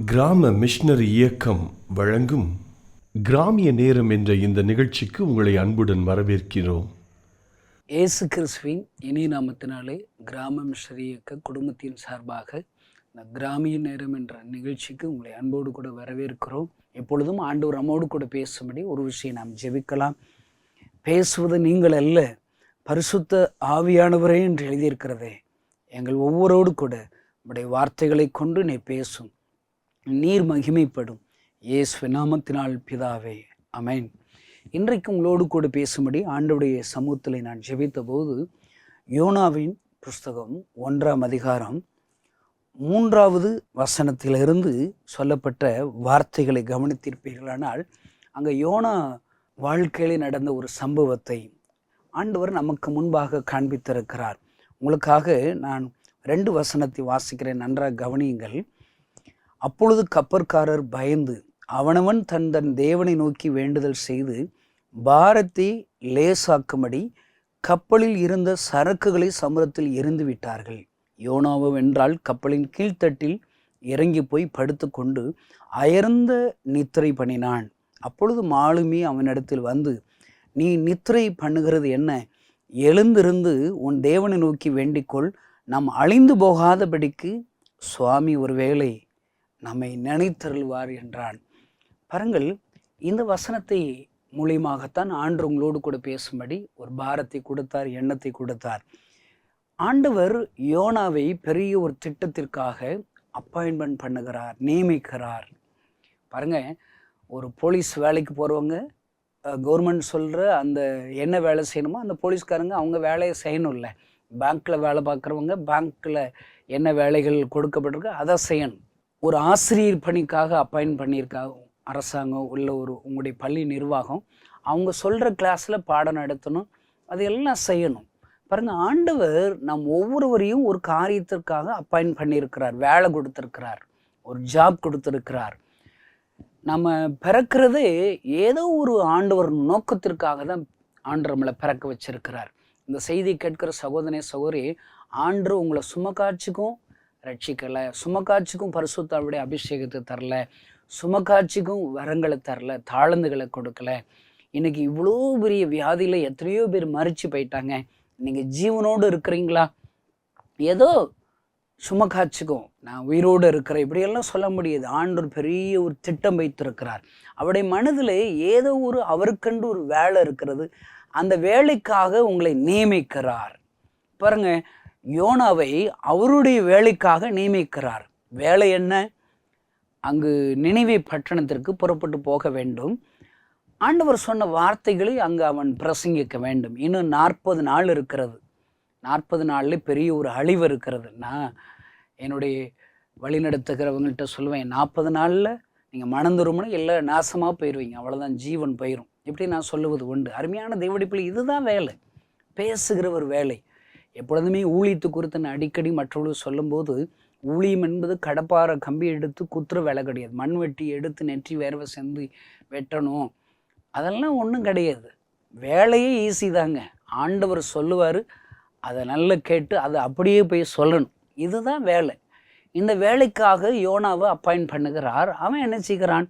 கிராம மிஷனரி இயக்கம் வழங்கும் கிராமிய நேரம் என்ற இந்த நிகழ்ச்சிக்கு உங்களை அன்புடன் வரவேற்கிறோம். இயேசு கிறிஸ்துவின் இனிய நாமத்தினாலே கிராம மிஷனரி இயக்க குடும்பத்தின் சார்பாக இந்த கிராமிய நேரம் என்ற நிகழ்ச்சிக்கு உங்களை அன்போடு கூட வரவேற்கிறோம். எப்பொழுதும் ஆண்டவர் நம்மோடு கூட பேசும்படி ஒரு விஷயம் நாம் ஜெபிக்கலாம். பேசுவது நீங்கள் அல்ல, பரிசுத்த ஆவியானவரே என்று எழுதியிருக்கிறதே. எங்கள் ஒவ்வொருவரோடு கூட உடைய வார்த்தைகளை கொண்டு நீ பேசும், நீர் மகிமைப்படும். இயேசு நாமத்தினால் பிதாவே, ஆமென். இன்றைக்கு உங்களோடு கூட பேசும்படி ஆண்டவருடைய சமூகத்தில் நான் ஜெபித்த போது யோனாவின் புஸ்தகம் 1ஆம் அதிகாரம் 3வது வசனத்திலிருந்து சொல்லப்பட்ட வார்த்தைகளை கவனித்திருப்பீர்களானால், அங்கே யோனா வாழ்க்கையில் நடந்த ஒரு சம்பவத்தை ஆண்டவர் நமக்கு முன்பாக காண்பித்திருக்கிறார். உங்களுக்காக நான் 2 வசனத்தை வாசிக்கிறேன், நன்றாக கவனியுங்கள். அப்பொழுது கப்பற்காரர் பயந்து அவனவன் தன் தன் தேவனை நோக்கி வேண்டுதல் செய்து பாரத்தை லேசாக்கும்படி கப்பலில் இருந்த சரக்குகளை சமுத்திரத்தில் எறிந்து விட்டார்கள். யோனாவோ வென்றால் கப்பலின் கீழ்த்தட்டில் இறங்கி போய் படுத்து கொண்டு அயர்ந்த நித்திரை பண்ணினான். அப்பொழுது மாலுமி அவனிடத்தில் வந்து, நீ நித்திரை பண்ணுகிறது என்ன? எழுந்திருந்து உன் தேவனை நோக்கி வேண்டிக்கொள், நாம் அழிந்து போகாதபடிக்கு சுவாமி ஒருவேளை நம்மை நினைத்தருள்வார் என்றான். பாருங்கள், இந்த வசனத்தை மூலியமாகத்தான் ஆண்டு உங்களோடு கூட பேசும்படி ஒரு பாரத்தை கொடுத்தார், எண்ணத்தை கொடுத்தார். ஆண்டவர் யோனாவை பெரிய ஒரு திட்டத்திற்காக அப்பாயின்மெண்ட் பண்ணுகிறார், நியமிக்கிறார். பாருங்க, ஒரு போலீஸ் வேலைக்கு போகிறவங்க கவர்மெண்ட் சொல்கிற அந்த என்ன வேலை செய்யணுமோ அந்த போலீஸ்காரங்க அவங்க வேலையை செய்யணும்ல. பேங்க்கில் வேலை பார்க்குறவங்க பேங்க்கில் என்ன வேலைகள் கொடுக்கப்பட்டிருக்கு அதை செய்யணும். ஒரு ஆசிரியர் பணிக்காக அப்பாயின்ட் பண்ணியிருக்காங்க அரசாங்கம் உள்ள உங்களுடைய பள்ளி நிர்வாகம், அவங்க சொல்கிற கிளாஸில் பாடம் நடத்தணும், அதையெல்லாம் செய்யணும். பாருங்கள், ஆண்டவர் நம் ஒவ்வொருவரையும் ஒரு காரியத்திற்காக அப்பாயின்ட் பண்ணியிருக்கிறார், வேலை கொடுத்துருக்கிறார், ஒரு ஜாப் கொடுத்துருக்கிறார். நம்ம பிறக்கிறதே ஏதோ ஒரு ஆண்டவர் நோக்கத்திற்காக தான் ஆண்டவர் நம்மளை பிறக்க வச்சிருக்கிறார். இந்த செய்தி கேட்கிற சகோதரனே சகோதரி, ஆண்டவர் உங்களை சுமக்காட்சிக்கும் ரட்சிக்கலை, சுமக்காட்சிக்கும் பரிசுத்தாவுடைய அபிஷேகத்தை தரல, சுமக்காட்சிக்கும் வரங்களை தரல, தாழ்ந்துகளை கொடுக்கல. இன்னைக்கு இவ்வளோ பெரிய வியாதியில் எத்தனையோ பேர் மறிச்சு போயிட்டாங்க. நீங்கள் ஜீவனோடு இருக்கிறீங்களா? ஏதோ சுமக்காட்சிக்கும் நான் உயிரோடு இருக்கிறேன் இப்படியெல்லாம் சொல்ல முடியாது. ஆண்டவர் பெரிய ஒரு திட்டம் வைத்திருக்கிறார். அவருடைய மனதில் ஏதோ ஒரு அவருக்கென்று ஒரு வேலை இருக்கிறது. அந்த வேலைக்காக உங்களை நியமிக்கிறார். பாருங்க, யோனாவை அவருடைய வேலைக்காக நியமிக்கிறார். வேலை என்ன? அங்கு நினிவே பட்டணத்திற்கு புறப்பட்டு போக வேண்டும். ஆண்டவர் சொன்ன வார்த்தைகளை அங்கு அவன் பிரசங்கிக்க வேண்டும். இன்னும் 40 நாள் இருக்கிறது. 40 நாளில் பெரிய ஒரு அழிவு இருக்கிறது. நான் என்னுடைய வழிநடத்துகிறவங்கள்ட்ட சொல்லுவேன், 40 நாளில் நீங்கள் மணந்துருமனு இல்லை நாசமாக போயிடுவீங்க, அவ்வளோதான், ஜீவன் போயிடும். இப்படி நான் சொல்லுவது உண்டு. அருமையான தேவடிப்பிள்ளை, இதுதான் வேலை, பேசுகிற ஒரு வேலை. எப்பொழுதுமே ஊழியத்து குறித்து நான் அடிக்கடி மற்றவர்கள் சொல்லும்போது, ஊழியம் என்பது கடப்பார கம்பி எடுத்து குத்துற வேலை கிடையாது. மண்வெட்டி எடுத்து நெற்றி வேர்வை செஞ்சு வெட்டணும், அதெல்லாம் ஒன்றும் கிடையாது. வேலையே ஈஸி தாங்க. ஆண்டவர் சொல்லுவார், அதை நல்லா கேட்டு அதை அப்படியே போய் சொல்லணும். இதுதான் வேலை. இந்த வேலைக்காக யோனாவை அப்பாயின்ட் பண்ணுகிறார். அவன் என்ன செய்கிறான்?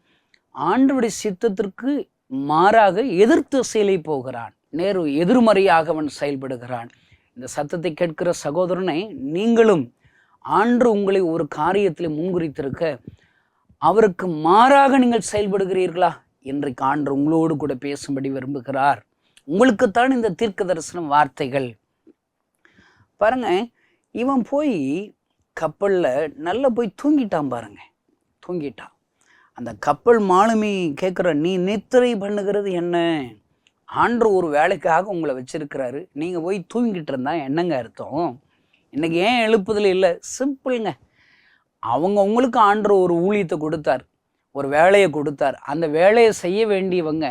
ஆண்டவருடைய சித்தத்திற்கு மாறாக எதிர்த்து செயலை போகிறான். எதிர்மறையாக அவன் செயல்படுகிறான். இந்த சத்தத்தை கேட்கிற சகோதரனை, நீங்களும் ஆண்டு உங்களை ஒரு காரியத்தில் முன்குறித்திருக்க அவருக்கு மாறாக நீங்கள் செயல்படுகிறீர்களா? இன்றைக்கு ஆண்டு உங்களோடு கூட பேசும்படி விரும்புகிறார். உங்களுக்குத்தான் இந்த தீர்க்க தரிசனம் வார்த்தைகள். பாருங்க, இவன் போய் கப்பலில் நல்லா போய் தூங்கிட்டான். பாருங்க, தூங்கிட்டான். அந்த கப்பல் மாலுமி கேட்குற, நீ நித்திரை பண்ணுகிறது என்ன? ஆண்டு ஒரு வேலைக்காக உங்களை வச்சிருக்கிறாரு, நீங்கள் போய் தூங்கிட்டு இருந்தா என்னங்க அர்த்தம்? இன்னைக்கு ஏன் எழுப்புதல் இல்லை? சிம்பிளுங்க. உங்களுக்கு ஆண்டு ஒரு ஊழியத்தை கொடுத்தார், ஒரு வேலையை கொடுத்தார். அந்த வேலையை செய்ய வேண்டியவங்க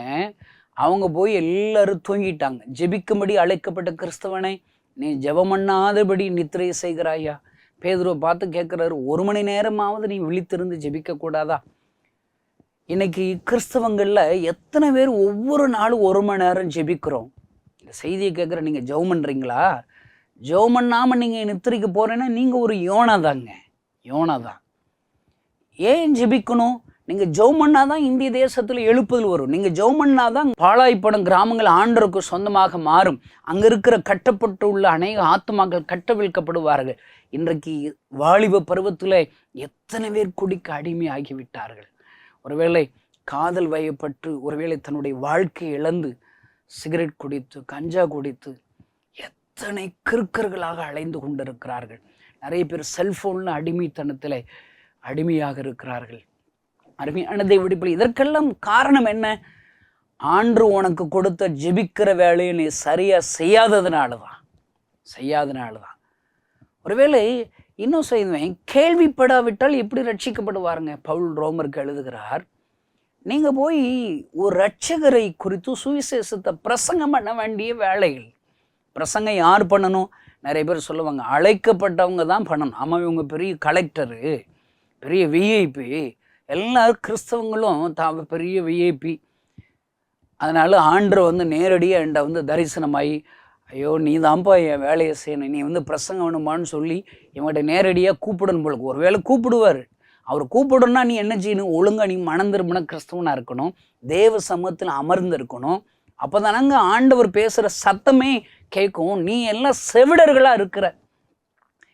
அவங்க போய் எல்லாரும் தூங்கிட்டாங்க. ஜெபிக்கும்படி அழைக்கப்பட்ட கிறிஸ்தவனை, நீ ஜெபம் பண்ணாதபடி நித்திரை செய்கிறாயா? பேதுருவை பார்த்து கேட்குறாரு, 1 மணி நேரமாவது நீ விழித்திருந்து ஜெபிக்கக்கூடாதா? இன்னைக்கு கிறிஸ்தவங்களில் எத்தனை பேர் ஒவ்வொரு நாளும் 1 மணி நேரம் ஜெபிக்கிறோம்? இந்த செய்தியை கேட்குற நீங்கள் ஜெபம் பண்ணுறீங்களா? ஜெபம் பண்ணாமல் நீங்கள் நித்திரைக்கு போகிறேன்னா நீங்கள் ஒரு யோனா தாங்க, யோனா தான். ஏன் ஜெபிக்கணும்? நீங்கள் ஜெபம் பண்ணாதான் இந்திய தேசத்தில் எழுப்புதல் வரும். நீங்கள் ஜெபம் பண்ணாதான் பாழாய்ப்படும் கிராமங்கள் ஆண்டவருக்கு சொந்தமாக மாறும். அங்கே இருக்கிற கட்டப்பட்டு உள்ள அநேக ஆத்மாக்கள் கட்டவிழ்க்கப்படுவார்கள். இன்றைக்கு வாலிப பருவத்தில் எத்தனை பேர் குடிக்க அடிமை ஆகிவிட்டார்கள். ஒருவேளை காதல் வயப்பட்டு, ஒருவேளை தன்னுடைய வாழ்க்கையை இழந்து சிகரெட் குடித்து, கஞ்சா குடித்து எத்தனை கிறுக்கர்களாக அலைந்து கொண்டிருக்கிறார்கள். நிறைய பேர் செல்போன்ல அடிமைத்தனத்தில் அடிமையாக இருக்கிறார்கள். அருமையானதை விடுப்பில் இதற்கெல்லாம் காரணம் என்ன? ஆண்டு உனக்கு கொடுத்த ஜெபிக்கிற வேலையை நீ சரியா செய்யாததுனால தான். ஒருவேளை இன்னும் செய்வேன், கேள்விப்படாவிட்டால் எப்படி ரட்சிக்கப்படுவாருங்க? பவுல் ரோமருக்கு எழுதுகிறார், நீங்க போய் ஒரு ரட்சகரை குறித்து சுவிசேஷத்தை பிரசங்கம் பண்ண வேண்டிய வேலைகள். பிரசங்கம் யார் பண்ணணும்? நிறைய பேர் சொல்லுவாங்க, அழைக்கப்பட்டவங்க தான் பண்ணணும். ஆமாம், இவங்க பெரிய கலெக்டரு, பெரிய விஐபி, எல்லா கிறிஸ்தவங்களும் பெரிய விஐபி. அதனால ஆண்டவர் நேரடியாக என்கிட்ட தரிசனமாகி, ஐயோ நீ தான்ப்பா என் வேலையை செய்யணும், நீ பிரசங்கம் வேணுமான்னு சொல்லி இவங்கள்ட்ட நேரடியாக கூப்பிடணும் போல. ஒரு வேளை கூப்பிடுவார். அவர் கூப்பிடணும்னா நீ என்ன செய்யணும்? ஒழுங்காக நீ மனம் திரும்பின கிறிஸ்தவனாக இருக்கணும், தேவ சமூகத்தில் அமர்ந்து இருக்கணும். அப்போ தானங்க ஆண்டவர் பேசுகிற சத்தமே கேட்கும். நீ எல்லாம் செவிடர்களாக இருக்கிற.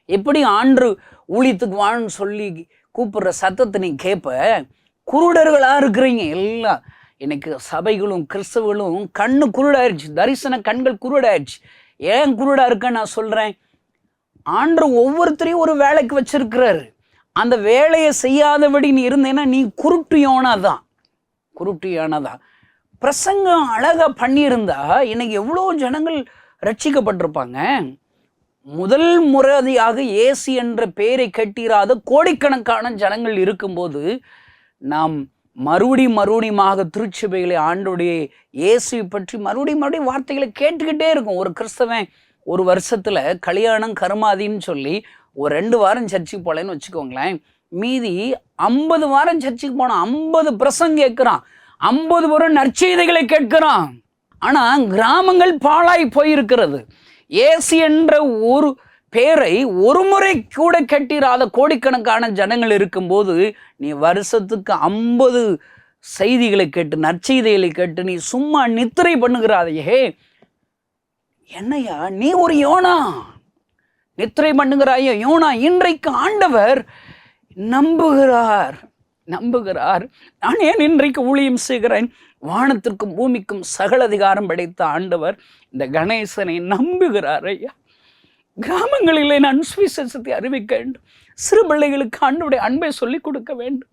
எப்படி ஆண்டு ஊழியத்துக்கு வான்னு சொல்லி கூப்பிடுற சத்தத்தை நீ கேட்ப? குருடர்களாக இருக்கிறீங்க எல்லாம். இன்னைக்கு சபைகளும் கிறிஸ்தவர்களும் கண்ணு குருடாயிருச்சு, தரிசன கண்கள் குருடாயிருச்சு. ஏன் குருடா இருக்கேன்னு நான் சொல்கிறேன், ஆண்டு ஒவ்வொருத்தரையும் ஒரு வேலைக்கு வச்சிருக்கிறாரு. அந்த வேலையை செய்யாதபடி நீ இருந்தேன்னா நீ குருட்டியானதான். பிரசங்கம் அழகாக பண்ணியிருந்தா இன்னைக்கு எவ்வளோ ஜனங்கள் ரட்சிக்கப்பட்டிருப்பாங்க. முதல் முறையாக இயேசு என்ற பெயரை கட்டிராத கோடிக்கணக்கான ஜனங்கள் இருக்கும்போது நாம் மறுபடியுமாக திருச்சபைகளை ஆண்டோடைய இயேசுவை பற்றி மறுபடியும் வார்த்தைகளை கேட்டுக்கிட்டே இருக்கும். ஒரு கிறிஸ்தவன் ஒரு வருஷத்தில் கல்யாணம் கருமாதின்னு சொல்லி ஒரு 2 வாரம் சர்ச்சுக்கு போகலன்னு வச்சுக்கோங்களேன், மீதி 50 வாரம் சர்ச்சுக்கு போனான், 50 பிரசங்கம் கேட்குறான், 50 வரும் நற்செய்திகளை கேட்கிறான். ஆனால் கிராமங்கள் பாழாய் போயிருக்கிறது. இயேசு என்ற ஒரு பேரை ஒரு முறை கூட கட்டிராத கோடிக்கணக்கான ஜனங்கள் இருக்கும்போது நீ வருஷத்துக்கு 50 செய்திகளை கேட்டு, நற்செய்திகளை கேட்டு நீ சும்மா நித்திரை பண்ணுகிறாதையே. என்னையா நீ ஒரு யோனா, நித்திரை பண்ணுகிறாயோ யோனா? இன்றைக்கு ஆண்டவர் நம்புகிறார். நான் ஏன் இன்றைக்கு ஊழியம் செய்கிறேன்? வானத்திற்கும் பூமிக்கும் சகல அதிகாரம் படைத்த ஆண்டவர் இந்த கணேசனை நம்புகிறார் ஐயா. கிராமங்களிலே நான் சுவிசேஷத்தை அறிவிக்க வேண்டும். சிறு பிள்ளைகளுக்கு ஆண்டவருடைய அன்பை சொல்லிக் கொடுக்க வேண்டும்.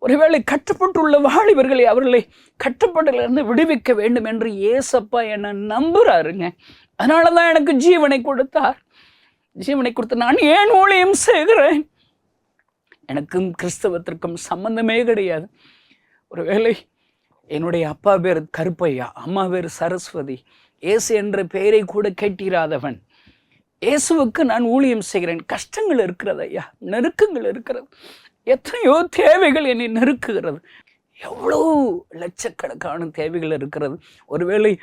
ஒருவேளை கட்டப்பட்டுள்ள வாலிபர்களை அவர்களை கட்டப்பட்டிலிருந்து விடுவிக்க வேண்டும் என்று ஏசப்பா என்னை நம்புறாருங்க. அதனால தான் எனக்கு ஜீவனை கொடுத்தார். நான் ஏன் ஊழியம் செய்கிறேன்? எனக்கும் கிறிஸ்தவத்திற்கும் சம்பந்தமே கிடையாது. ஒருவேளை என்னுடைய அப்பா பேர் கருப்பையா, அம்மா பேர் சரஸ்வதி, இயேசு என்ற பெயரை கூட கேட்டிராதவன். இயேசுவுக்கு நான் ஊழியம் செய்கிறேன். கஷ்டங்கள் இருக்கிறது ஐயா, நெருக்கங்கள் இருக்கிறது, எத்தனையோ தேவைகள் என்னை நெருக்குகிறது. எவ்வளோ லட்சக்கணக்கான தேவைகள் இருக்கிறது. ஒருவேளை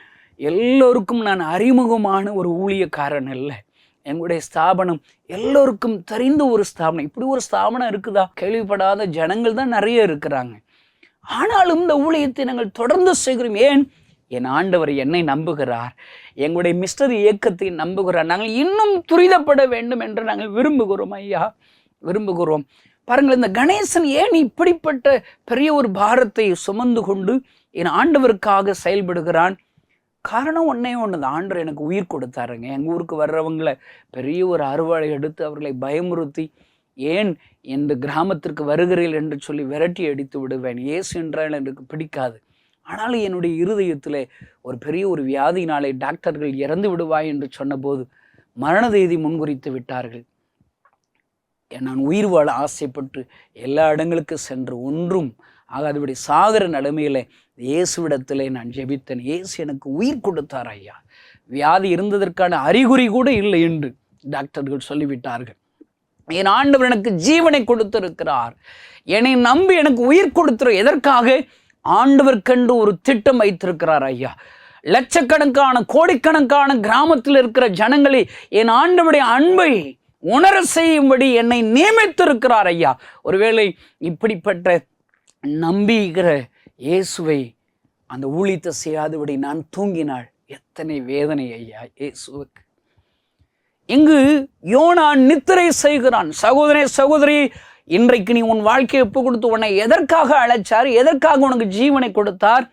எல்லோருக்கும் நான் அறிமுகமான ஒரு ஊழியக்காரன் இல்லை. எங்களுடைய ஸ்தாபனம் எல்லோருக்கும் தெரிந்த ஒரு ஸ்தாபனம். இப்படி ஒரு ஸ்தாபனம் இருக்குதா? கேள்விப்படாத ஜனங்கள் தான் நிறைய இருக்கிறாங்க. ஆனாலும் இந்த ஊழியத்தை நாங்கள் தொடர்ந்து செய்கிறோம். ஏன்? என் ஆண்டவர் என்னை நம்புகிறார், எங்களுடைய மிஸ்டர் இயக்கத்தை நம்புகிறார். நாங்கள் இன்னும் துரிதப்பட வேண்டும் என்று நாங்கள் விரும்புகிறோம் ஐயா, விரும்புகிறோம். பாருங்கள், இந்த கணேசன் ஏன் இப்படிப்பட்ட பெரிய ஒரு பாரத்தை சுமந்து கொண்டு என் ஆண்டவருக்காக செயல்படுகிறான்? காரணம் ஒன்றே ஒன்று தான், ஆண்டவர் எனக்கு உயிர் கொடுத்தாருங்க. எங்கள் ஊருக்கு வர்றவங்களை பெரிய ஒரு அறுவாளை எடுத்து அவர்களை பயமுறுத்தி, ஏன் இந்த கிராமத்திற்கு வருகிறீர்கள் என்று சொல்லி விரட்டி அடித்து விடுவேன். இயேசு என்றால் எனக்கு பிடிக்காது. ஆனாலும் என்னுடைய இருதயத்தில் ஒரு பெரிய ஒரு வியாதினாலே டாக்டர்கள் இறந்து விடுவாய் என்று சொன்னபோது மரண தேதி முன்குறித்து விட்டார்கள். நான் உயிர் வாழ ஆசைப்பட்டு எல்லா இடங்களுக்கு சென்று ஒன்றும் ஆகாதபடி சாகர நிலைமையில இயேசுவிடத்திலே நான் ஜெபித்தேன். இயேசு எனக்கு உயிர் கொடுத்தார் ஐயா. வியாதி இருந்ததற்கான அறிகுறி கூட இல்லை என்று டாக்டர்கள் சொல்லிவிட்டார்கள். என் ஆண்டவர் எனக்கு ஜீவனை கொடுத்திருக்கிறார். என்னை நம்பி எனக்கு உயிர் கொடுத்திரு. எதற்காக? ஆண்டவர்க்கென்று ஒரு திட்டம் வைத்திருக்கிறார் ஐயா. லட்சக்கணக்கான கோடிக்கணக்கான கிராமத்தில் இருக்கிற ஜனங்களை என் ஆண்டவருடைய அன்பை உணர செய்யும்படி என்னை நியமித்திருக்கிறார் ஐயா. ஒருவேளை இப்படிப்பட்ட நம்பிக்கிற இயேசுவை அந்த ஊழியத்தை செய்யாதபடி நான் தூங்கினாள். எத்தனை வேதனை ஐயா இயேசுவுக்கு. இங்கு யோனா நித்திரை செய்கிறான். சகோதரே சகோதரி, இன்றைக்கு நீ உன் வாழ்க்கையை ஒப்பு கொடுத்து உன்னை எதற்காக அழைச்சார், எதற்காக உனக்கு ஜீவனை கொடுத்தார்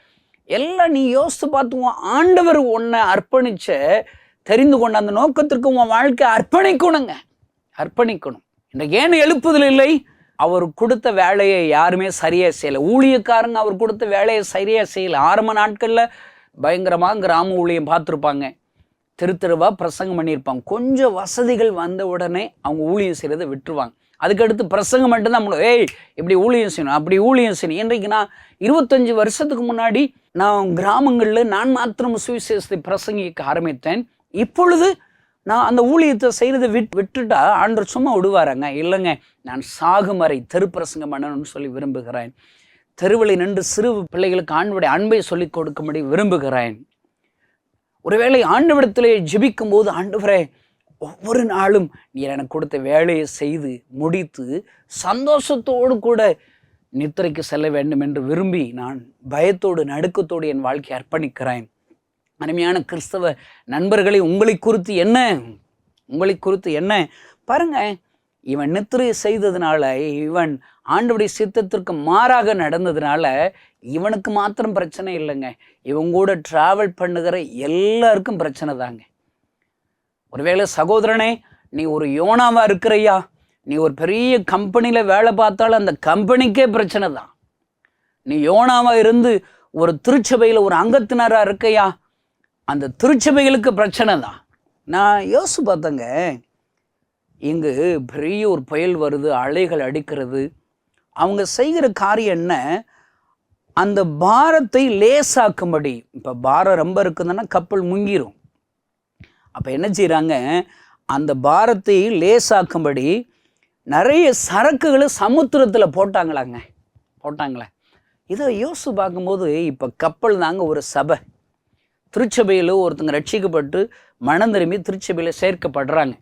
எல்லாம் நீ யோசித்து பார்த்து உன் ஆண்டவர் உன்னை அர்ப்பணிச்ச தெரிந்து கொண்ட அந்த நோக்கத்திற்கு உன் வாழ்க்கை அர்ப்பணிக்கணும். இன்றைக்கு ஏன் எழுப்புதல் இல்லை? அவர் கொடுத்த வேலையை யாருமே சரியாக செய்யலை. ஊழியக்காரங்க அவர் கொடுத்த வேலையை சரியாக செய்யலை. ஆரம்ப நாட்களில் பயங்கரமாக கிராம ஊழியம் பார்த்துருப்பாங்க, தெருவா பிரசங்கம் பண்ணியிருப்பாங்க. கொஞ்சம் வசதிகள் வந்த உடனே அவங்க ஊழியம் செய்கிறத விட்டுருவாங்க. அதுக்கடுத்து பிரசங்கம் மட்டும்தான் இப்படி ஊழியம் செய்யணும், அப்படி ஊழியம் செய்யணும். இன்றைக்கு நான் 25 வருஷத்துக்கு முன்னாடி நான் கிராமங்களில் நான் மாத்திரம் சுவிசேஷத்தை பிரசங்கிக்க ஆரம்பித்தேன். இப்பொழுது நான் அந்த ஊழியத்தை செய்கிறத விட்டுட்டா ஆண்டவர் சும்மா விடுவாராங்க? இல்லைங்க, நான் சாகும் வரை தெரு பிரசங்கம் பண்ணணும்னு சொல்லி விரும்புகிறேன். தெருவில் நின்று சிறு பிள்ளைகளுக்கு ஆண்டவருடைய அன்பை சொல்லிக் கொடுக்கும்படி விரும்புகிறேன். ஒருவேளை ஆண்டவரிடத்திலே ஜெபிக்கும் போது, ஆண்டவரே ஒவ்வொரு நாளும் நீ எனக்கு கொடுத்த வேலையை செய்து முடித்து சந்தோஷத்தோடு கூட நித்திரைக்கு செல்ல வேண்டும் என்று விரும்பி நான் பயத்தோடு நடுக்கத்தோடு என் வாழ்க்கையை அர்ப்பணிக்கிறேன். அருமையான கிறிஸ்தவ நண்பர்களை, உங்களை குறித்து என்ன பாருங்க. இவன் நித்திரை செய்ததுனால, இவன் ஆண்டவருடைய சித்தத்திற்கு மாறாக நடந்ததுனால இவனுக்கு மாத்திரம் பிரச்சனை இல்லைங்க, இவங்க கூட டிராவல் பண்ணுகிற எல்லாருக்கும் பிரச்சனை தாங்க. ஒருவேளை சகோதரனே, நீ ஒரு யோனாவா இருக்கிறையா, நீ ஒரு பெரிய கம்பெனியில் வேலை பார்த்தாலும் அந்த கம்பெனிக்கே பிரச்சனை தான். நீ யோனாவா இருந்து ஒரு திருச்சபையில் ஒரு அங்கத்தினராக இருக்கையா, அந்த திருச்சபைகளுக்கு பிரச்சனை தான். நான் யோசிச்சு பார்த்தேங்க, இங்கு பெரிய ஒரு புயல் வருது, அலைகள் அடிக்கிறது. அவங்க செய்கிற காரியம் என்ன? அந்த பாரத்தை லேசாக்கும்படி. இப்போ பாரம் ரொம்ப இருக்குதுன்னா கப்பல் முங்கிரும். அப்போ என்ன செய்கிறாங்க? அந்த பாரத்தை லேசாக்கும்படி நிறைய சரக்குகளை சமுத்திரத்தில் போட்டாங்களே. இதை யோசிச்சு பார்க்கும்போது, இப்போ கப்பல் தாங்க ஒரு சபை. திருச்சபையில் ஒருத்தங்க ரட்சிக்கப்பட்டு மனம் திரும்பி திருச்சபையில் சேர்க்கப்படுறாங்க.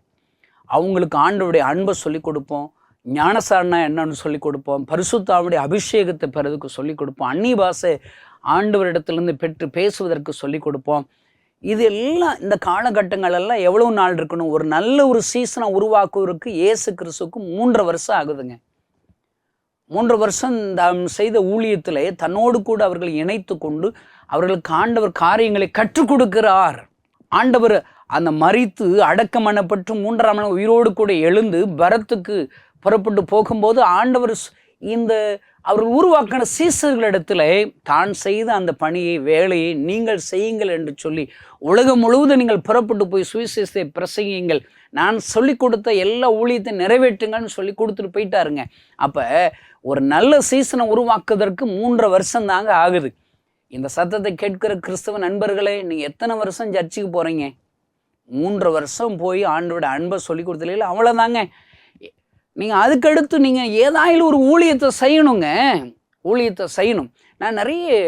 அவங்களுக்கு ஆண்டவருடைய அன்பை சொல்லிக் கொடுப்போம், ஞானசாரனா என்னன்னு சொல்லிக் கொடுப்போம், பரிசுத்தாவுடைய அபிஷேகத்தை பெறதுக்கு சொல்லிக் கொடுப்போம், அந்நிய பாஷை ஆண்டவரிடத்திலிருந்து பெற்று பேசுவதற்கு சொல்லிக் கொடுப்போம். இது எல்லாம் இந்த காலகட்டங்களெல்லாம் எவ்வளவு நாள் இருக்கணும்? ஒரு நல்ல ஒரு சீசனை உருவாக்குவதற்கு இயேசு கிறிஸ்துவுக்கு 3.5 வருஷம் ஆகுதுங்க. 3 வருஷம் தாம் செய்த ஊழியத்திலே தன்னோடு கூட அவர்களை இணைத்து கொண்டு அவர்களுக்கு ஆண்டவர் காரியங்களை கற்றுக் கொடுக்கிறார். ஆண்டவர் அந்த மரித்து அடக்கம் பண்ணப்பட்டு 3ஆம் நாள் உயிரோடு கூட எழுந்து பரத்துக்கு புறப்பட்டு போகும்போது ஆண்டவர் இந்த அவர்கள் உருவாக்கின சீசர்களிடத்துல தான் செய்த அந்த பணியை, வேலையை நீங்கள் செய்யுங்கள் என்று சொல்லி, உலகம் முழுவதும் நீங்கள் புறப்பட்டு போய் சுவிசேஷத்தை பிரசங்கியுங்கள், நான் சொல்லி கொடுத்த எல்லா ஊழியத்தையும் நிறைவேற்றுங்கன்னு சொல்லி கொடுத்துட்டு போயிட்டாருங்க. அப்போ ஒரு நல்ல சீசனை உருவாக்குவதற்கு 3.5 வருஷம் தாங்க ஆகுது. இந்த சத்தத்தை கேட்கிற கிறிஸ்தவ நண்பர்களே, நீங்கள் எத்தனை வருஷம் சர்ச்சுக்கு போகிறீங்க? 3.5 வருஷம் போய் ஆண்டோட அன்பை சொல்லி கொடுத்தல, அவ்வளோதாங்க. நீங்கள் அதுக்கடுத்து நீங்கள் ஏதாயிலும் ஒரு ஊழியத்தை செய்யணும். நான் நிறைய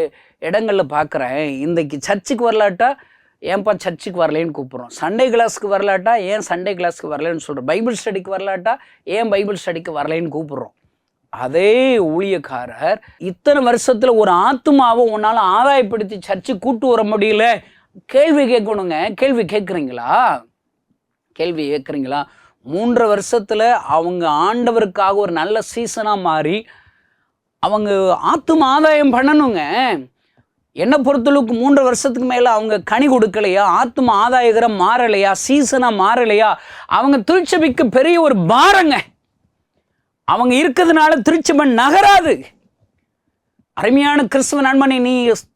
இடங்களில் பார்க்குறேன், இன்றைக்கு சர்ச்சுக்கு வரலாட்டா ஏன்பா சர்ச்சுக்கு வரலேன்னு கூப்பிட்றோம், சண்டே கிளாஸுக்கு வரலாட்டா ஏன் சண்டே கிளாஸுக்கு வரலன்னு சொல்கிறோம், பைபிள் ஸ்டடிக்கு வரலாட்டா ஏன் பைபிள் ஸ்டடிக்கு வரலேன்னு கூப்பிட்றோம். அதே ஊழியக்காரர் இத்தனை வருஷத்தில் ஒரு ஆத்துமாவை உன்னால் ஆதாயப்படுத்தி சர்ச்சு கூட்டு வர முடியல, கேள்வி கேட்கணுங்க. கேள்வி கேட்குறீங்களா? 3.5 வருஷத்தில் அவங்க ஆண்டவருக்காக ஒரு நல்ல சீசனாக மாறி அவங்க ஆத்தும ஆதாயம் பண்ணணுங்க. என்னை பொறுத்தளவுக்கு 3 வருஷத்துக்கு மேலே அவங்க கனி கொடுக்கலையா, ஆத்தும ஆதாயகரம் மாறலையா, சீசனாக மாறலையா, அவங்க திருச்சபைக்கு பெரிய ஒரு பாரங்க. அவங்க இருக்கிறதுனால திருச்சபை நகராது. அருமையான கிறிஸ்துவ நண்பனை, நீ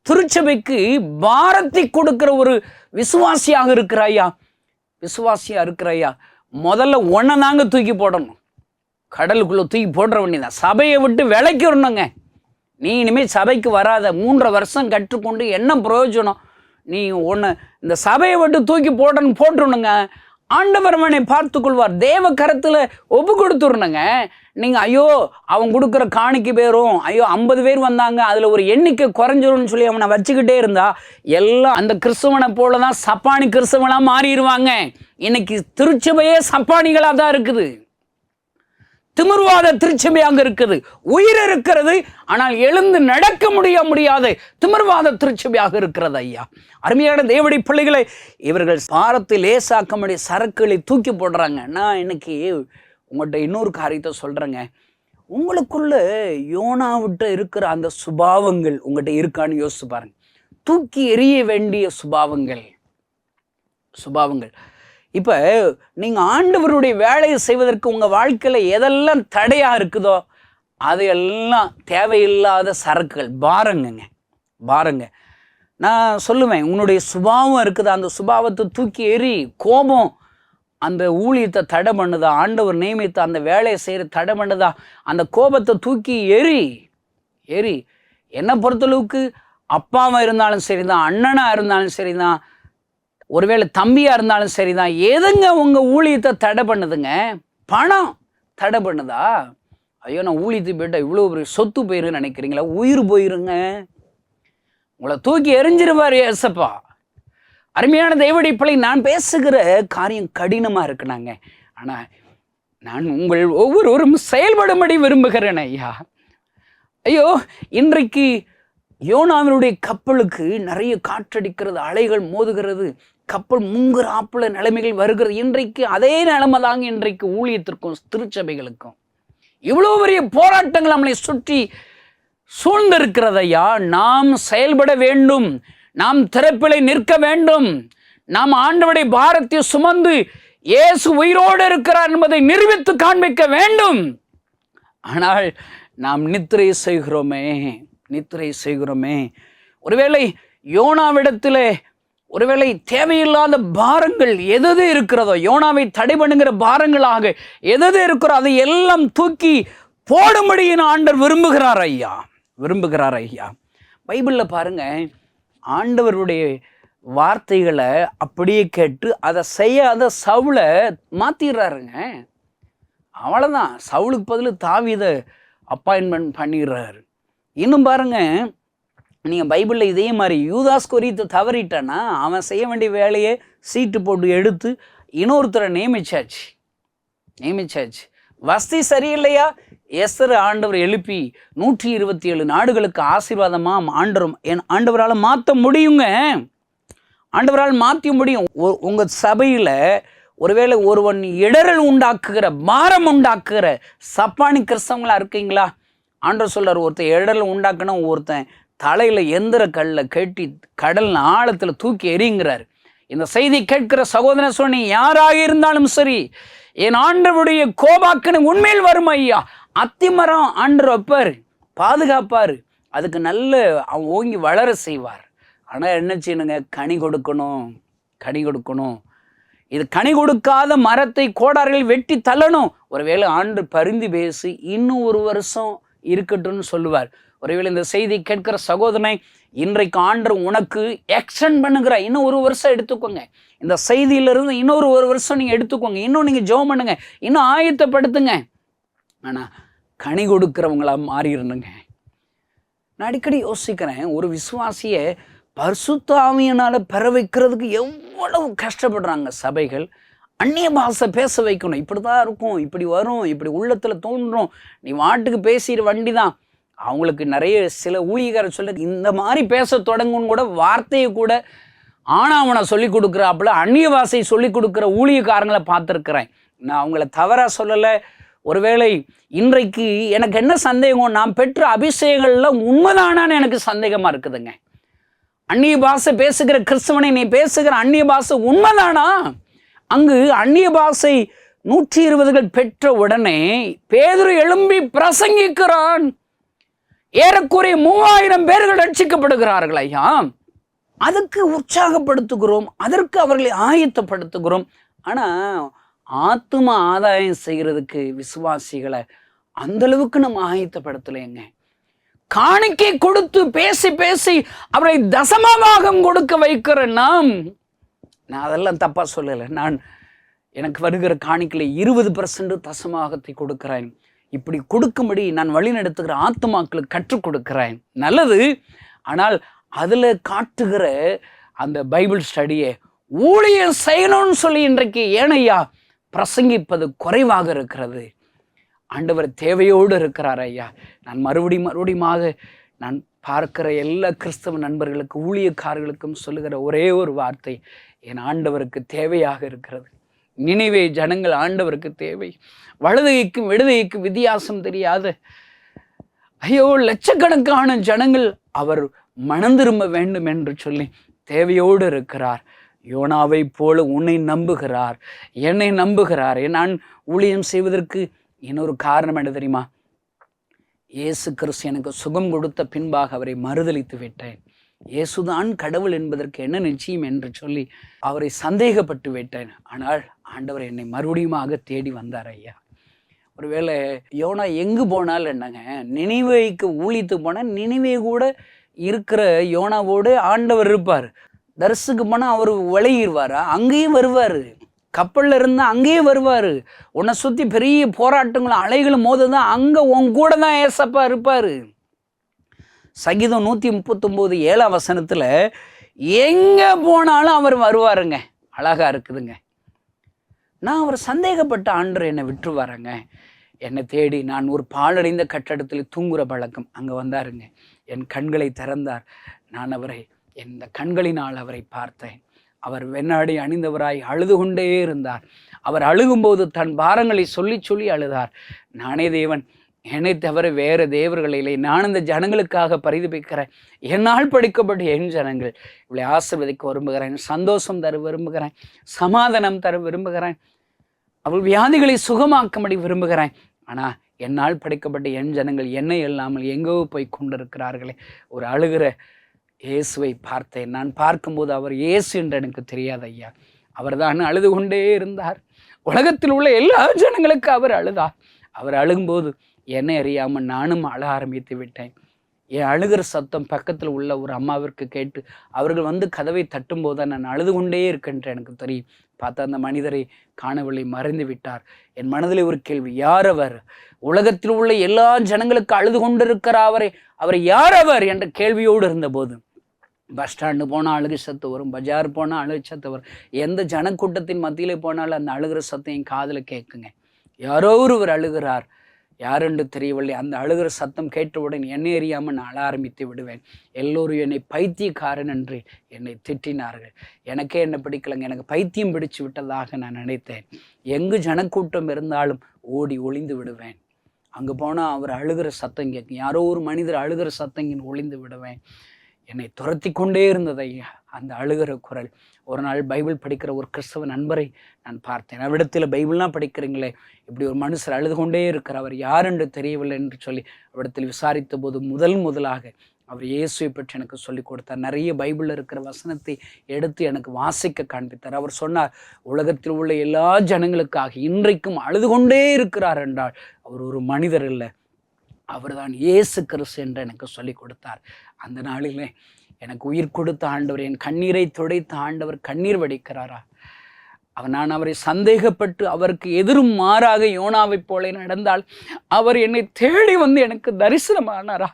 திருச்சபைக்கு பாரத்தை கொடுக்கிற ஒரு விசுவாசியாக இருக்கிறாயா, முதல்ல ஒன்றை தாங்க தூக்கி போடணும். கடலுக்குள்ளே தூக்கி போடுற வேண்டியதான். சபையை விட்டு விலைக்கு வரணுங்க. நீ இனிமேல் சபைக்கு வராத. 3.5 வருஷம் கற்றுக்கொண்டு என்ன பிரயோஜனம்? நீ ஒன்று இந்த சபையை விட்டு தூக்கி போட்டுருணுங்க. ஆண்டவர் அவனை பார்த்து கொள்வார். தேவ கரத்தில் ஒப்பு கொடுத்துருணுங்க. நீங்கள் ஐயோ அவன் கொடுக்குற காணிக்கு பேரும், ஐயோ 50 பேர் வந்தாங்க அதில் ஒரு எண்ணிக்கை குறைஞ்சிரும்னு சொல்லி அவனை வச்சுக்கிட்டே இருந்தா எல்லாம் அந்த கிறிஸ்தவனை போல தான் சப்பானி கிறிஸ்தவனாக மாறிடுவாங்க. இன்னைக்கு திருச்சபையே சப்பானிகளாக தான் இருக்குது. திமிர்வாத திருச்சபையாக இருக்குது. உயிர் இருக்கிறது, ஆனால் எழுந்து நடக்க முடியாத திமிர்வாத திருச்சபையாக இருக்கிறது. ஐயா, அருமையான தேவனுடைய பிள்ளைகளை, இவர்கள் பாரத்தை லேசாக்கமுடைய சரக்குகளை தூக்கி போடுறாங்க. நான் இன்னைக்கு உங்கள்கிட்ட இன்னொரு காரியத்தை சொல்கிறேங்க. உங்களுக்குள்ள யோனாவிட்ட இருக்கிற அந்த சுபாவங்கள் உங்கள்கிட்ட இருக்கான்னு யோசிச்சு பாருங்க. தூக்கி எறிய வேண்டிய சுபாவங்கள். இப்போ நீங்கள் ஆண்டவருடைய வேலையை செய்வதற்கு உங்கள் வாழ்க்கையில் எதெல்லாம் தடையாக இருக்குதோ அதையெல்லாம் தேவையில்லாத சரக்குகள், பாருங்க. நான் சொல்லுவேன், உன்னுடைய சுபாவம் இருக்குது, அந்த சுபாவத்தை தூக்கி எறி. கோபம் அந்த ஊழியத்தை தடை பண்ணுதா? ஆண்டவர் நியமித்த அந்த வேலையை செய்கிற தடை பண்ணுதா? அந்த கோபத்தை தூக்கி எரி. என்னை பொறுத்தளவுக்கு அப்பாவாக இருந்தாலும் சரிதான், அண்ணனாக இருந்தாலும் சரிதான், ஒருவேளை தம்பியாக இருந்தாலும் சரிதான். எதுங்க உங்கள் ஊழியத்தை தடை பண்ணுதுங்க? பணம் தடை பண்ணுதா? ஐயோ, நான் ஊழியத்துக்கு போயிட்டா இவ்வளோ பெரிய சொத்து போயிருன்னு நினைக்கிறீங்களா? உயிர் போயிருங்க. உங்களை தூக்கி எரிஞ்சிருவார் ஏசப்பா. அருமையான தேவனுடைய பிள்ளை, நான் பேசுகிற காரியம் கடினமாக இருக்குனாங்க. ஆனால் நான் உங்கள் ஒவ்வொருவரும் செயல்படும்படி விரும்புகிறேன் ஐயா. ஐயோ, இன்றைக்கு யோனாவினுடைய கப்பலுக்கு நிறைய காற்றடிக்கிறது, அலைகள் மோதுகிறது, கப்பல் முங்குற ஆப்புல நிலைமைகள் வருகிறது. இன்றைக்கு அதே நிலைமை தாங்க இன்றைக்கு ஊழியத்திற்கும் திருச்சபைகளுக்கும். இவ்வளோ பெரிய போராட்டங்கள் நம்மளை சுற்றி சூழ்ந்திருக்கிறதையா. நாம் செயல்பட வேண்டும், நாம் திறப்பிலை நிற்க வேண்டும், நாம் ஆண்டவருடைய பாரத்தை சுமந்து இயேசு உயிரோடு இருக்கிறார் என்பதை நிரூபித்து காண்பிக்க வேண்டும். ஆனால் நாம் நித்திரை செய்கிறோமே. ஒருவேளை யோனாவிடத்திலே ஒருவேளை தேவையில்லாத பாரங்கள் எது இருக்கிறதோ, யோனாவை தடை பண்ணுகிற பாரங்களாக எது இருக்கிறோ அதை எல்லாம் தூக்கி போடும்படி ஆண்டவர் விரும்புகிறார் ஐயா. பைபிளில் பாருங்க, ஆண்டவருடைய வார்த்தைகளை அப்படியே கேட்டு அதை செய்யாத சவுலை மாற்றிடுறாருங்க. அவ்வளோதான், சவுலுக்கு பதில் தாவீதை அப்பாயின்மெண்ட் பண்ணிடுறாரு. இன்னும் பாருங்க, நீங்கள் பைபிளில் இதே மாதிரி யூதாஸ் கொரித்து தவறிட்டானா அவன் செய்ய வேண்டிய வேலையை சீட்டு போட்டு எடுத்து இன்னொருத்தரை நியமிச்சாச்சு. வசதி சரியில்லையா? எஸ்தரை ஆண்டவர் எழுப்பி 127 நாடுகளுக்கு ஆசீர்வாதமாக ஆண்டவரால் மாற்ற முடியுங்க. ஆண்டவரால் மாற்ற முடியும். உங்கள் சபையில் ஒருவேளை ஒருவன் இடரல் உண்டாக்குகிற, பாரம் உண்டாக்குகிற சப்பானி கிறிஸ்தவங்களா இருக்கீங்களா? ஆண்டவர் சொல்றார், ஒருத்தன் இடரல் உண்டாக்கணும், ஒருத்தன் தலையில் எந்திர கல்லில் கட்டி கடல் ஆழத்தில் தூக்கி எறிங்கிறார். இந்த செய்தி கேட்கிற சகோதரன் சொன்ன யாராக இருந்தாலும் சரி, என் ஆண்டவருடைய கோபாக்கனை உண்மையில் வரும் ஐயா. அத்திமரம் ஆண்டவர் வைப்பார், பாதுகாப்பார், அதுக்கு நல்ல அவன் ஓங்கி வளர செய்வார். ஆனால் என்ன செய்யணுங்க? கனி கொடுக்கணும். இது கனி கொடுக்காத மரத்தை கோடாரில் வெட்டி தள்ளணும். ஒருவேளை ஆண்டு பரிந்து பேசி இன்னும் 1 வருஷம் இருக்கட்டும்னு சொல்லுவார். ஒருவேளை இந்த செய்தி கேட்கிற சகோதரனை, இன்றைக்கு ஆண்டவர் உனக்கு எக்ஸ்டெண்ட் பண்ணுகிற இன்னும் 1 வருஷம் எடுத்துக்கோங்க. இந்த செய்தியிலிருந்து இன்னொரு 1 வருஷம் நீங்கள் எடுத்துக்கோங்க. இன்னும் நீங்கள் ஜெபம் பண்ணுங்க, இன்னும் ஆயத்தப்படுத்துங்க. ஆனால் கனி கொடுக்கிறவங்களா மாறிடணுங்க. நான் அடிக்கடி யோசிக்கிறேன், ஒரு விசுவாசியை பரிசுத்த ஆவியினால் பெற வைக்கிறதுக்கு எவ்வளவு கஷ்டப்படுறாங்க சபைகள். அந்நிய பாஷை பேச வைக்கணும். இப்படி தான் இருக்கும், இப்படி வரும், இப்படி உள்ளத்தில் தோன்றும், நீ வாட்டுக்கு பேசிடுற வண்டி தான். அவங்களுக்கு நிறைய சில ஊழியக்காரர் சொல்ல இந்த மாதிரி பேச தொடங்குன்னு கூட வார்த்தையை கூட ஆனாவனை சொல்லி கொடுக்குறாப்புல அந்நிய பாஷை சொல்லி கொடுக்குற ஊழியக்காரங்களை பார்த்துருக்குறேன். நான் அவங்கள தவறாக சொல்லலை. ஒருவேளை இன்றைக்கு எனக்கு என்ன சந்தேகம், நான் பெற்ற அபிஷேகங்கள்லாம் உண்மைதானான்னு எனக்கு சந்தேகமாக இருக்குதுங்க. அந்நிய பாஷை பேசுகிற கிறிஸ்தவனை நீ பேசுகிற அந்நிய பாஷை உண்மைதானா? அங்கு அந்நிய பாஷை 120 பெற்ற உடனே பேதுரு எழும்பி பிரசங்கிக்கிறான். ஏறக்குறைய 3000 பேர்கள் ரட்சிக்கப்படுகிறார்கள் ஐயா. அதுக்கு உற்சாகப்படுத்துகிறோம், அதற்கு அவர்களை ஆயத்தப்படுத்துகிறோம். ஆனால் ஆத்தும ஆதாயம் செய்கிறதுக்கு விசுவாசிகளை அந்த அளவுக்கு நம்ம ஆயத்தப்படுத்தலைங்க. காணிக்கை கொடுத்து பேசி பேசி அவரை தசமபாகம் கொடுக்க வைக்கிற நான் அதெல்லாம் தப்பாக சொல்லலை. எனக்கு வருகிற காணிக்கையில் 20% தசமாகத்தை கொடுக்கிறேன். இப்படி கொடுக்கும்படி நான் வழி நடத்துகிற ஆத்துமாக்களுக்கு கற்றுக் கொடுக்கிறேன். நல்லது. ஆனால் அதில் காட்டுகிற அந்த பைபிள் ஸ்டடியை ஊழியம் செய்யணும்னு சொல்லி இன்றைக்கு ஏனையா பிரசங்கிப்பது குறைவாக இருக்கிறது. ஆண்டவர் தேவையோடு இருக்கிறார் ஐயா. நான் மறுபடியுமாக நான் பார்க்கிற எல்லா கிறிஸ்தவ நண்பர்களுக்கு, ஊழியக்காரர்களுக்கும் சொல்லுகிற ஒரே ஒரு வார்த்தை, என் ஆண்டவருக்கு தேவையாக இருக்கிறது. நினைவே ஜனங்கள் ஆண்டவருக்கு தேவை. வலதுகைக்கும் இடதுகைக்கும் வித்தியாசம் தெரியாத ஐயோ லட்சக்கணக்கான ஜனங்கள் அவர் மனம் திரும்ப வேண்டும் என்று சொல்லி தேவையோடு இருக்கிறார். யோனாவை போல உன்னை நம்புகிறார், என்னை நம்புகிறார். நான் ஊழியம் செய்வதற்கு இன்னொரு காரணம் என்ன தெரியுமா? இயேசு கிறிஸ்து எனக்கு சுகம் கொடுத்த பின்பாக அவரை மறுதலித்து விட்டேன். இயேசுதான் கடவுள் என்பதற்கு என்ன நிச்சயம் என்று சொல்லி அவரை சந்தேகப்பட்டு விட்டேன். ஆனால் ஆண்டவர் என்னை மறுபடியுமாக தேடி வந்தார் ஐயா. ஒருவேளை யோனா எங்கு போனாலும் என்னங்க, நினைவேக்கு ஊழித்து போனால் நினைவே கூட இருக்கிற யோனாவோடு ஆண்டவர் இருப்பார். தரிசுக்கு போனால் அவர் விலகிடுவாரா? அங்கேயும் வருவார். கப்பலில் இருந்தால் அங்கேயே வருவார். உன்னை சுற்றி பெரிய போராட்டங்களும் அலைகளும் மோது தான் அங்கே உன் கூட தான் ஏசப்பா இருப்பார். சங்கீதம் 139 7ஆம் வசனத்தில் எங்கே போனாலும் அவர் வருவாருங்க. அழகாக இருக்குதுங்க. நான் அவர் சந்தேகப்பட்ட ஆண்டவர் என்னை விட்டுருவாருங்க. என்னை தேடி நான் ஒரு பாழடைந்த கட்டடத்தில் தூங்குற பழக்கம் அங்கே வந்தாருங்க. என் கண்களை திறந்தார். நான் அவரை இந்த கண்களினால் அவரை பார்த்தேன். அவர் வெண்ணாடி அணிந்தவராய் அழுது கொண்டே இருந்தார். அவர் அழுகும்போது தன் பாரங்களை சொல்லி சொல்லி அழுதார். நானே தேவன், என்னை தவிர வேறு தேவர்கள் இல்லை. நான் இந்த ஜனங்களுக்காக பரிதபிக்கிறேன். என்னால் படிக்கப்பட்ட என் ஜனங்கள் இவளை ஆசீர்வதிக்க விரும்புகிறேன், சந்தோஷம் தர விரும்புகிறேன், சமாதானம் தர விரும்புகிறேன், அவள் வியாதிகளை சுகமாக்கும்படி விரும்புகிறேன். ஆனால் என்னால் படைக்கப்பட்ட என் ஜனங்கள் என்னை இல்லாமல் எங்கோ போய் கொண்டிருக்கிறார்களே. ஒரு அழுகிற இயேசுவை பார்த்தேன். நான் பார்க்கும்போது அவர் இயேசு என்று எனக்கு தெரியாது ஐயா. அவர் தான் அழுது கொண்டே இருந்தார். உலகத்தில் உள்ள எல்லா ஜனங்களுக்கு அவர் அழுதார். அவர் அழுகும்போது என்னை அறியாமல் நானும் அழ ஆரம்பித்து விட்டேன். என் அழுகிற சத்தம் பக்கத்தில் உள்ள ஒரு அம்மாவிற்கு கேட்டு அவர்கள் வந்து கதவை தட்டும்போது தான் நான் அழுது கொண்டே இருக்கின்ற எனக்கு தெரியும். பார்த்தா அந்த மனிதரை காணவில்லை, மறைந்து விட்டார். என் மனதில் ஒரு கேள்வி, யார் அவர்? உலகத்தில் உள்ள எல்லா ஜனங்களுக்கு அழுது கொண்டிருக்கிற அவரை யார் அவர் என்ற கேள்வியோடு இருந்தபோது, பஸ் ஸ்டாண்டு போனால் அழுகை சத்தம் வரும், பஜார் போனால் அழுகை சத்தம் வரும், எந்த ஜனக்கூட்டத்தின் மத்தியிலே போனாலும் அந்த அழுகிற சத்தம் என் காதில் கேட்குங்க. யாரோ ஒருவர் அழுகிறார், யாரென்று தெரியவில்லை. அந்த அழுகிற சத்தம் கேட்டவுடன் என்னை அறியாமல் நான் அழ ஆரம்பித்து விடுவேன். எல்லோரும் என்னை பைத்தியக்காரன் என்று என்னை திட்டினார்கள். எனக்கே என்ன பிடிக்கலைங்க, எனக்கு பைத்தியம் பிடிச்சு விட்டதாக நான் நினைத்தேன். எங்கு ஜனக்கூட்டம் இருந்தாலும் ஓடி ஒளிந்து விடுவேன். அங்கே போனால் அவர் அழுகிற சத்தம் கேட்கும், யாரோ ஒரு மனிதர் அழுகிற சத்தங்கின் ஒளிந்து விடுவேன். என்னை துரத்தி கொண்டே இருந்ததை அந்த அழுகிற குரல். ஒரு நாள் பைபிள் படிக்கிற ஒரு கிறிஸ்தவ நண்பரை நான் பார்த்தேன். அவ்விடத்தில் பைபிள்லாம் படிக்கிறீங்களே, இப்படி ஒரு மனுஷர் அழுது கொண்டே இருக்கிற அவர் யார் என்று தெரியவில்லை என்று சொல்லி அவ்விடத்தில் விசாரித்த போது முதலாக அவர் இயேசுவை பற்றி எனக்கு சொல்லிக் கொடுத்தார். நிறைய பைபிளில் இருக்கிற வசனத்தை எடுத்து எனக்கு வாசிக்க காண்பித்தார். அவர் சொன்னார், உலகத்தில் உள்ள எல்லா ஜனங்களுக்காக இன்றைக்கும் அழுது கொண்டே இருக்கிறார் என்றால் அவர் ஒரு மனிதர் இல்லை, அவர்தான் இயேசு கிறிஸ்து என்று எனக்கு சொல்லிக் கொடுத்தார். அந்த நாளிலே எனக்கு உயிர் கொடுத்த ஆண்டவர், என் கண்ணீரை துடைத்த ஆண்டவர் கண்ணீர் வடிக்கிறாரா? நான் அவரை சந்தேகப்பட்டு அவருக்கு எதிரும் மாறாக யோனாவை போல நடந்தால் அவர் என்னை தேடி வந்து எனக்கு தரிசனமானாரா?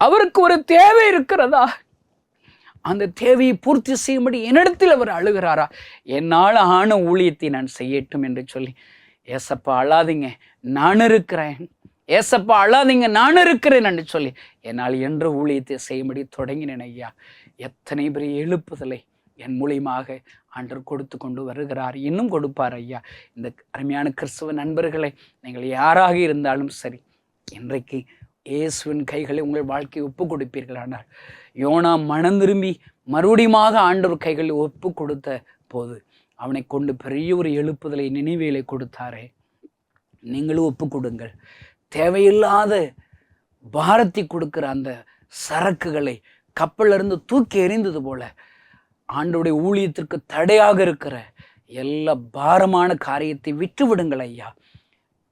அவருக்கு ஒரு தேவை இருக்கிறதா? அந்த தேவையை பூர்த்தி செய்யும்படி என்னிடத்தில் அவர் அழுகிறாரா? என்னால் ஆன ஊழியத்தை நான் செய்யட்டும் என்று சொல்லி, ஏசப்பா அழாதீங்க நான் இருக்கிறேன், ஏசப்பா அழாதீங்க நான் இருக்கிறேன் என்று சொல்லி என்னால் என்ற ஊழியத்தை செய்யும்படி தொடங்கினேன் ஐயா. எத்தனை பெரிய எழுப்புதலை என் மூலியமாக ஆண்டவர் கொடுத்து கொண்டு வருகிறார், இன்னும் கொடுப்பார் ஐயா. இந்த அருமையான கிறிஸ்துவ நண்பர்களை நீங்கள் யாராக இருந்தாலும் சரி, இன்றைக்கு இயேசுவின் கைகளை உங்கள் வாழ்க்கையை ஒப்பு கொடுப்பீர்களானால், யோனா மனம் திரும்பி மறுபடியுமாக ஆண்டவர் கைகளில் ஒப்பு கொடுத்த போது அவனை கொண்டு பெரிய ஒரு எழுப்புதலை நினைவேலை கொடுத்தாரே, நீங்களும் ஒப்பு கொடுங்கள். தேவையில்லாத பாரத்தை கொடுக்கிற அந்த சரக்குகளை கப்பலிருந்து தூக்கி எறிந்தது போல ஆண்டவருடைய ஊழியத்திற்கு தடையாக இருக்கிற எல்லா பாரமான காரியத்தை விட்டு விடுங்கள் ஐயா.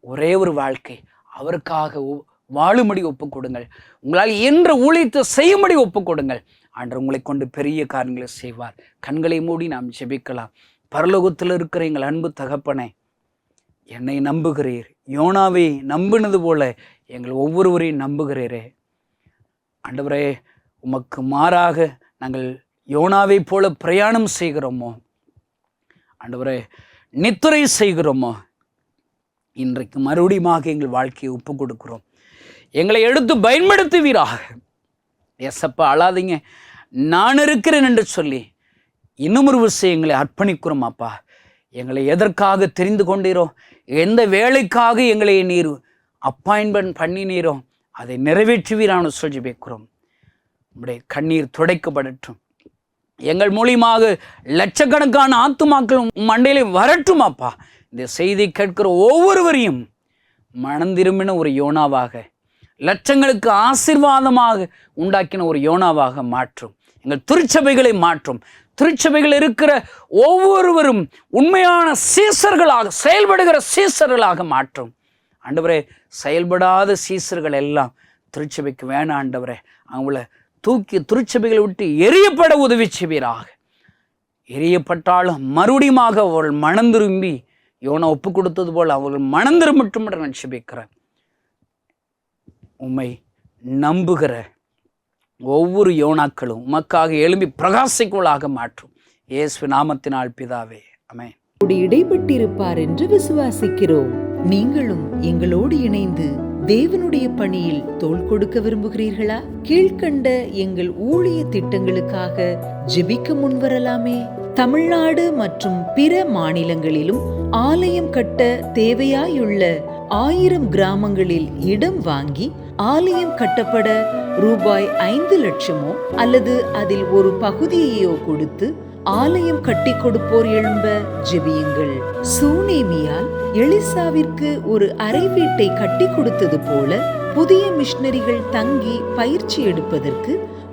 ஒரே ஒரு வாழ்க்கை அவருக்காக வாழும்படி ஒப்பு கொடுங்கள். உங்களால் என்ற ஊழியத்தை செய்யும்படி ஒப்பு கொடுங்கள். ஆண்டவர் உங்களை கொண்டு பெரிய காரியங்களை செய்வார். கண்களை மூடி நாம் ஜெபிக்கலாம். பரலோகத்தில் இருக்கிற எங்கள் அன்பு தகப்பனே, என்னை நம்புகிறீர், யோனாவை நம்பினது போல எங்கள் ஒவ்வொருவரையும் நம்புகிறீரே. ஆண்டவரே, உமக்கு மாறாக நாங்கள் யோனாவை போல பிரயாணம் செய்கிறோமோ? ஆண்டவரே, நித்திரை செய்கிறோமோ இன்றைக்கு மறுபடியுமாக எங்கள் வாழ்க்கையை ஒப்பு கொடுக்கிறோம். எங்களை எடுத்து பயன்படுத்துவீராக. எசப்பா, அழாதீங்க, நான் இருக்கிறேன் என்று சொல்லி இன்னும் ஒரு விஷயங்களை அர்ப்பணிக்கிறோம். அப்பா, எங்களை எதற்காக தெரிந்து கொண்டீரோ, எந்த வேலைக்காக எங்களை நீர் அப்பாயின்மெண்ட் பண்ணினீரோ அதை நிறைவேற்றுவீரான சொல்லி வைக்கிறோம். நம்முடைய கண்ணீர் துடைக்கப்படட்டும். எங்கள் மூலியமாக லட்சக்கணக்கான ஆத்துமாக்கள் மண்டையிலே வரட்டும். அப்பா, இந்த செய்தி கேட்கிற ஒவ்வொருவரையும் மனந்திரும்பின ஒரு யோனாவாக, லட்சங்களுக்கு ஆசீர்வாதமாக உண்டாக்கின ஒரு யோனாவாக மாற்றும். எங்கள் திருச்சபைகளை மாற்றும். திருச்சபைகள் இருக்கிற ஒவ்வொருவரும் உண்மையான சீசர்களாக, செயல்படுகிற சீசர்களாக மாற்றும். ஆண்டவரே, செயல்படாத சீசர்கள் எல்லாம் திருச்சபைக்கு வேணாம். ஆண்டவரே, அவங்கள தூக்கி திருச்சபைகளை விட்டு எரியப்பட உதவி செய்வீராக. எரியப்பட்டாலும் மறுபடியுமாக அவர்கள் மனம் திரும்பி யோனா ஒப்பு கொடுத்தது போல் அவர்கள் மனம் திரும்பட்டும் என்று நான் ஜெபிக்கிறேன். உம்மை நம்புகிற ஒவ்வொரு யோனாக்களும் உமக்காக எழும்பி பிரகாசிக்குள்ளாக மாற்றும். இயேசு நாமத்தினால் பிதாவே, ஆமென். இடைப்பட்டிருப்பார் என்று விசுவாசிக்கிறோம். நீங்களும் எங்களோடு இணைந்து தேவனுடைய பணியில் தோள் கொடுக்க விரும்புகிறீர்களா? கீழ்க்கண்ட எங்கள் ஊழிய திட்டங்களுக்காக ஜெபிக்க முன்வரலாமே. தமிழ்நாடு மற்றும் பிற மாநிலங்களிலும் ஆலயம் கட்ட தேவையாயுள்ள 1000 கிராமங்களில் இடம் வாங்கி ஆலயம் கட்டப்பட ரூபாய் 5 லட்சமோ அல்லது அதில் ஒரு பகுதியையோ கொடுத்து ஆலயம் கட்டி கொடுப்போர் எழும்ப ஜெபியுங்கள். சூனேமியால் எலிசாவிற்கு ஒரு அறை வீட்டை கட்டி கொடுத்தது போல புதிய மிஷனரிகள் தங்கி பயிற்சி எடுப்பதற்கு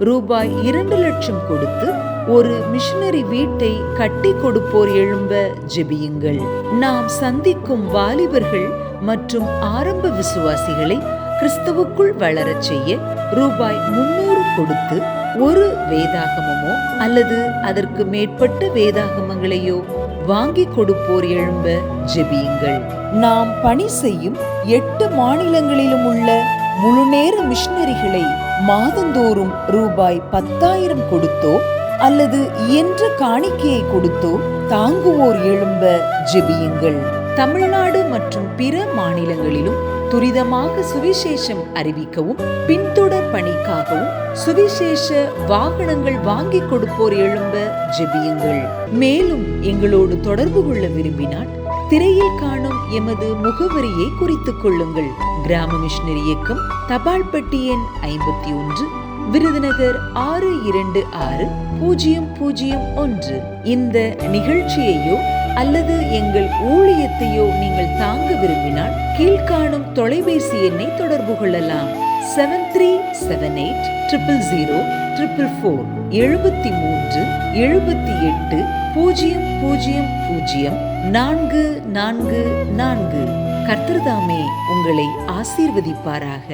ரூபாய் 2 லட்சம் கொடுத்து ஒரு மிஷனரி வீட்டை கட்டி கொடுப்போர் எழும்ப ஜெபியுங்கள். நாம் சந்திக்கும் வாலிபர்கள் மற்றும் ஆரம்ப விசுவாசிகளை கிறிஸ்துவுக்குள் வளரச் செய்ய ரூபாய் 300 கொடுத்து ஒரு வேதாகமமோ அல்லது அதற்கு மேற்பட்ட வேதாகமங்களையோ வாங்கி கொடுப்போர் எழும்ப ஜெபியுங்கள். நாம் பணி செய்யும் 8 மாநிலங்களிலும் உள்ள முழுநேர மிஷனரிகளை மாதந்தோறும் ரூபாய் 10,000 கொடுத்தோ அல்லது இயன்ற காணிக்கையை கொடுத்தோ தாங்குவோர் எழும்ப ஜெபியுங்கள். தமிழ்நாடு மற்றும் பிற மாநிலங்களிலும் துரிதமாக சுவிசேஷம் அறிவிக்கவும் பின்தொடர் பணிக்காகவும் சுவிசேஷ வாகனங்கள் வாங்கி கொடுப்போர் எழும்ப ஜெபியுங்கள். மேலும் எங்களோடு தொடர்பு கொள்ள விரும்பினால் திரையில் காணும் எமது முகவரியை குறித்துக் கொள்ளுங்கள். கிராம மிஷனரி இயக்கம், தபால் பெட்டி எண் 51, விருதுநகர் 626001. இந்த நிகழ்ச்சியையோ அல்லது எங்கள் ஊழியத்தையோ நீங்கள் தாங்க விரும்பினால் கீழ்காணும் தொலைபேசி எண்ணை தொடர்பு கொள்ளலாம். 73780004 7378 000 444. கர்த்தர் தாமே உங்களை ஆசீர்வதிப்பாராக.